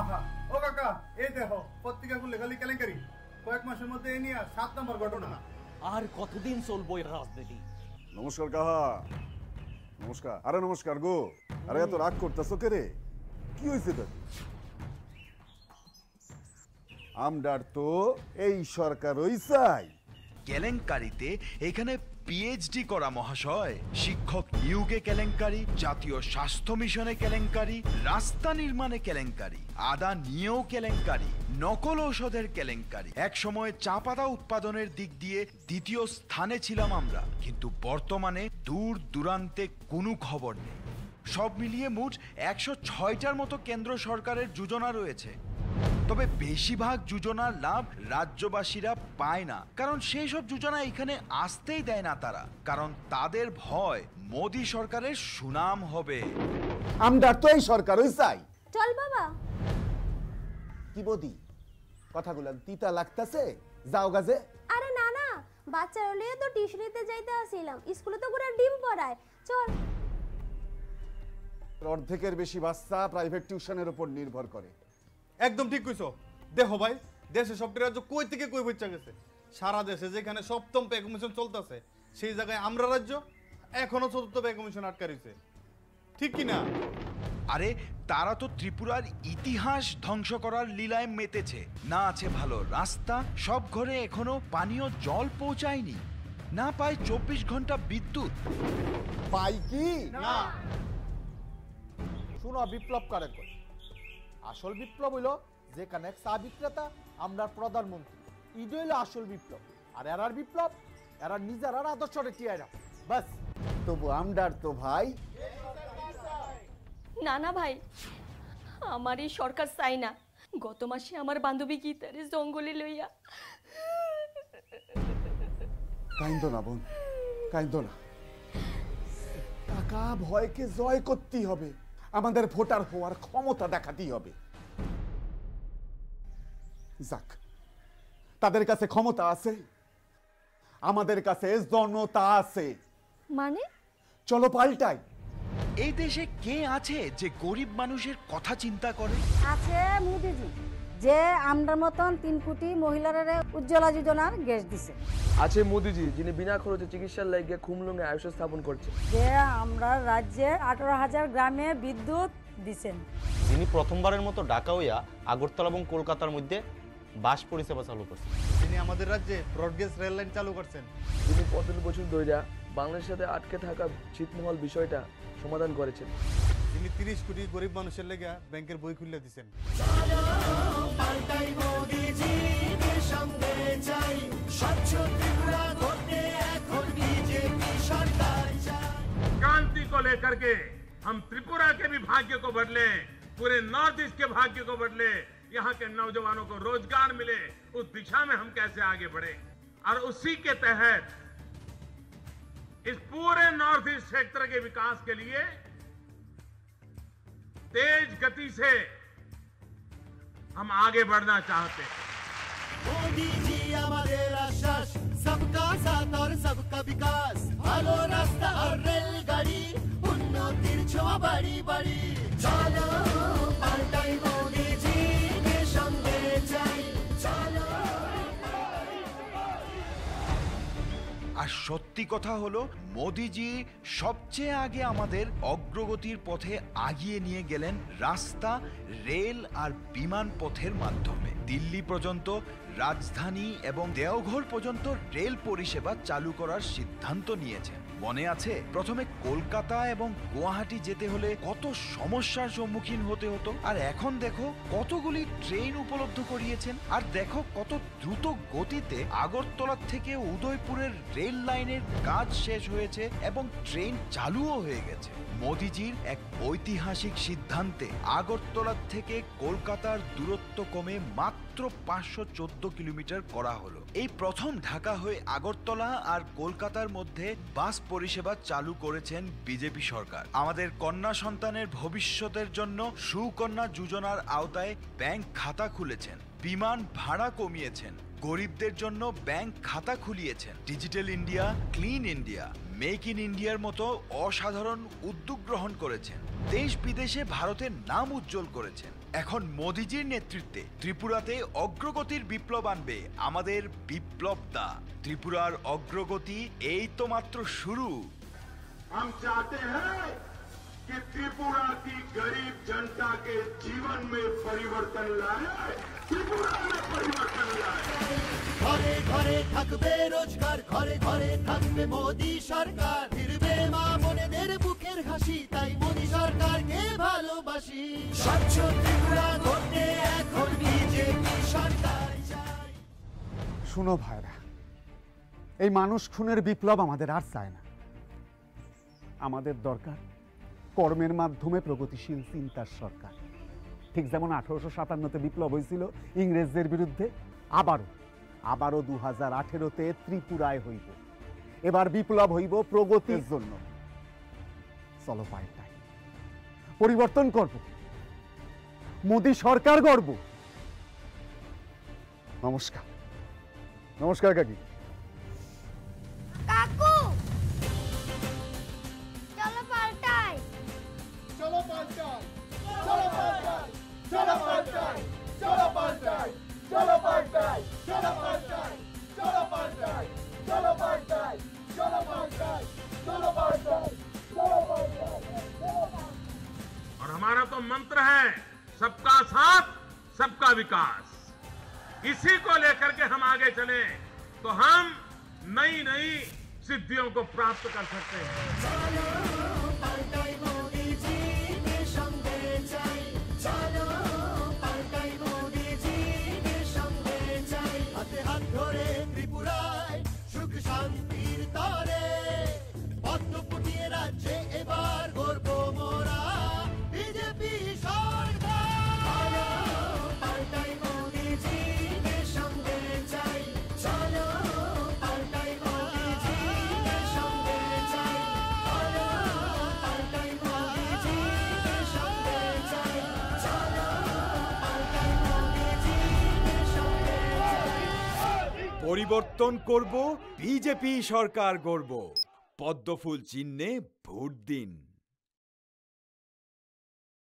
আহা ও কাকা এই দেখো পত্রিকাগুলো খালি কেলেঙ্কারি কয়েক মাসের মধ্যে এই নিয়ে 7 নম্বর ঘটনা। আর কতদিন চলবো এই রাজনীতি? নমস্কার কাহা। নমস্কার। আরে নমস্কার গো। আরে এত রাগ করতেছো কে রে? কি হয়েছে তোর? আমডার তো এই সরকারই চাই। কেলেঙ্কারিতে এখানে পিএইচডি করা মহাশয়, শিক্ষক নিয়োগে কেলেঙ্কারি, জাতীয় স্বাস্থ্য মিশনে কেলেঙ্কারি, রাস্তা নির্মাণে কেলেঙ্কারি, আদা নিয়েও কেলেঙ্কারি, নকল ঔষধের কেলেঙ্কারি। এক সময় চা পাতা উৎপাদনের দিক দিয়ে দ্বিতীয় স্থানে ছিলাম আমরা, কিন্তু বর্তমানে দূর দূরান্তে কোনো খবর নেই। সব মিলিয়ে মোট 106টার মতো কেন্দ্র সরকারের যোজনা রয়েছে, তবে বেশিরভাগ যোজনার লাভ রাজ্যবাসীরা পায় না, কারণ সেই সব যোজনা এখানে আসতেই দেয় না তারা, কারণ তাদের ভয় মোদি সরকারের সুনাম হবে। আমরা তো এই সরকারই চাই। চল বাবা। কি বদি কথাগুলো তিতা লাগতাছে, যাও গাজে। আরে না না, বাচ্চারা লিয়ে তো টিউশনিতে যাইতে আসিলাম, স্কুলে তো পুরো ডিম পড়ায়। চল। অর্ধেকের বেশি বাচ্চা প্রাইভেট টিউশনের উপর নির্ভর করে। একদম ঠিক কইছো। দেখো ভাই, দেশে সব রাজ্য কই থেকে কই পৌঁছে গেছে। সারা দেশে যেখানে সপ্তম পে কমিশন চলতেছে, সেই জায়গায় আমরা রাজ্য এখনো চতুর্থ পে কমিশন আটকা রয়েছে, ঠিক কি না? আরে তারা তো ত্রিপুরার ইতিহাস ধ্বংস করার লীলায় মেতেছে। না আছে ভালো রাস্তা, সব ঘরে এখনো পানীয় জল পৌঁছায়নি, না পায় 24 ঘন্টা বিদ্যুৎ। পাই কি না। শুনো, বিপ্লব কারে কই? আসল বিপ্লব হইল যেখানে চা বিক্রেতা আমরা প্রধানমন্ত্রী, ইডো হইল আসল বিপ্লব। আর এরার বিপ্লব এরা নিজের আর আদর্শরে টিয়াইরা বাস। তবু আমডার তো ভাই। না না ভাই, আমার এই সরকার চাই না। গত মাসে আমার বান্ধবী গীতারে জঙ্গলে লইয়া। কাইন্দো না বোন, কাইন্দো না। টাকা ভয়কে জয় করতেই হবে, আমাদের ভোটার হওয়ার ক্ষমতা দেখাতেই হবে। যাক, তাদের কাছে ক্ষমতা আছে, আমাদের কাছে জনতা আছে। মানে চলো পাল্টাই। এই দেশে কে আছে যে গরিব মানুষের কথা চিন্তা করে? আছে মোদিজি, যে আমরার মতন 3 কোটি মহিলার উজ্জ্বলা যোজনার গ্যাস দিছে। আছে মোদিজি, যিনি বিনা খরচে চিকিৎসার লাগিয়ে খুমলুঙে আয়ুষ স্থাপন করছে। যে আমরা রাজ্যে 18,000 গ্রামে বিদ্যুৎ দিছেন। যিনি প্রথমবারের মতো ঢাকা হইয়া আগরতলা এবং কলকাতার মধ্যে বাস পরিষেবা চালু করছেন। তিনি আমাদের রাজ্যে ব্রডগেজ রেল লাইন চালু করছেন। যিনি 15 বছর ধরে বাংলাদেশের সাথে আটকে থাকা ছিটমহল বিষয়টা সমাধান করেছেন। তিনি 30 কোটি গরিব মানুষের লেগে ব্যাংকের বই খুলে দিচ্ছেন। क्रांति को लेकर के हम त्रिपुरा के भी भाग्य को बदले, पूरे नॉर्थ ईस्ट के भाग्य को बदले, यहाँ के नौजवानों को रोजगार मिले, उस दिशा में हम कैसे आगे बढ़े। और उसी के तहत इस पूरे नॉर्थ ईस्ट क्षेत्र के विकास के लिए तेज गति से हम आगे बढ़ना चाहते हैं। मोदी जी हमारे आश्वास, सबका साथ और सबका विकास, ভালো রাস্তা আর রেলগাড়ি, উন্নতির ছোঁয়া বাড়ি বাড়ি। চলো পাল্টাই মোদিজি কে সঙ্গে যাই, চলো। আর সত্যি কথা হলো, মোদিজি সবচেয়ে আগে আমাদের অগ্রগতির পথে আগিয়ে নিয়ে গেলেন রাস্তা, রেল আর বিমান পথের মাধ্যমে। দিল্লি পর্যন্ত, রাজধানী এবং দেওঘর পর্যন্ত রেল পরিষেবা চালু করার সিদ্ধান্ত নিয়েছেন। মনে আছে প্রথমে কলকাতা এবং গুয়াহাটি যেতে হলে কত সমস্যার সম্মুখীন হতে হতো, আর এখন দেখো কতগুলি ট্রেন উপলব্ধ করিয়েছেন। আর দেখো কত দ্রুত গতিতে আগরতলা থেকে উদয়পুরের রেল লাইনের কাজ শেষ হয়েছে এবং ট্রেন চালুও হয়ে গেছে। মোদিজির এক ঐতিহাসিক সিদ্ধান্তে আগরতলা থেকে কলকাতার দূরত্ব কমে মাত্র 514 কিলোমিটার করা হলো। এই প্রথম ঢাকা হয়ে আগরতলা আর কলকাতার মধ্যে বাস পরিষেবা চালু করেছেন বিজেপি সরকার। আমাদের কন্যা সন্তানের ভবিষ্যতের জন্য সুকন্যা যোজনার আওতায় ব্যাংক খাতা খুলেছেন, বিমান ভাড়া কমিয়েছেন, গরিবদের জন্য ব্যাংক খাতা খুলিয়েছেন, digital India, clean India, make in ইন্ডিয়ার মতো অসাধারণ উদ্যোগ গ্রহণ করেছেন, দেশ বিদেশে ভারতের নাম উজ্জ্বল করেছেন। এখন মোদিজির নেতৃত্বে ত্রিপুরাতে অগ্রগতির বিপ্লব আনবে আমাদের বিপ্লব দা। ত্রিপুরার অগ্রগতি এই তো মাত্র শুরু। हम चाहते हैं कि त्रिपुरा की गरीब जनता के जीवन में परिवर्तन लाए, त्रिपुरा में परिवर्तन लाए। ঘরে ঘরে থাকবে রোজগার, ঘরে ঘরে থাকবে মোদি সরকার, ফিরবে মা বোনেদের বুকের হাসি, তাই মোদি সরকারকে ভালোবাসি। স্বচ্ছ ত্রিপুরা করতে এখন বিজেপি সরকার চাই। শুনো ভাইরা, এই মানুষ খুনের বিপ্লব আমাদের আর চায় না। আমাদের দরকার কর্মের মাধ্যমে প্রগতিশীল চিন্তার সরকার। ঠিক যেমন 1857-তে বিপ্লব হয়েছিল ইংরেজদের বিরুদ্ধে, আবারও 2018-তে ত্রিপুরায় হইব। এবার বিপ্লব হইব প্রগতির জন্য। চলো পাল্টাই, পরিবর্তন করব, মোদি সরকার গড়ব। নমস্কার। নমস্কার কাকি। কাকু চলো পাল্টাই, চলো পাল্টাই, চলো পাল্টাই, চলো পাল্টাই, চলো পাল্টাই, চলো পাল্টাই, চলো পাল্টাই, চলো পাল্টাই, চলো পাল্টাই, চলো পাল্টাই, চলো পাল্টাই, চলো পাল্টাই। और हमारा तो मंत्र है सबका साथ सबका विकास। इसी को लेकर के हम आगे चले तो हम नई नई सिद्धियों को प्राप्त कर सकते हैं। চলো পাল্টাই মোদিজি কে সঙ্গে চাই, চলো পাল্টাই মোদিজি কে সঙ্গে চাই। হাতে হাত ধরে ত্রিপুরায় সুখ শান্তির তরে পদ্ম ফুটিয়ে রাজ্যে এবার গর্ব মোরা বিজেপি সরকার। চলো পাল্টাই মোদিজি কে সঙ্গে চাই, চলো পাল্টাই মোদিজি কে সঙ্গে চাই, চলো পাল্টাই মোদিজি কে সঙ্গে চাই, চলো পাল্টাই মোদিজি কে সঙ্গে চাই। পরিবর্তন করব, বিজেপি সরকার গড়ব। পদ্মফুল চিহ্নে ভোট দিন।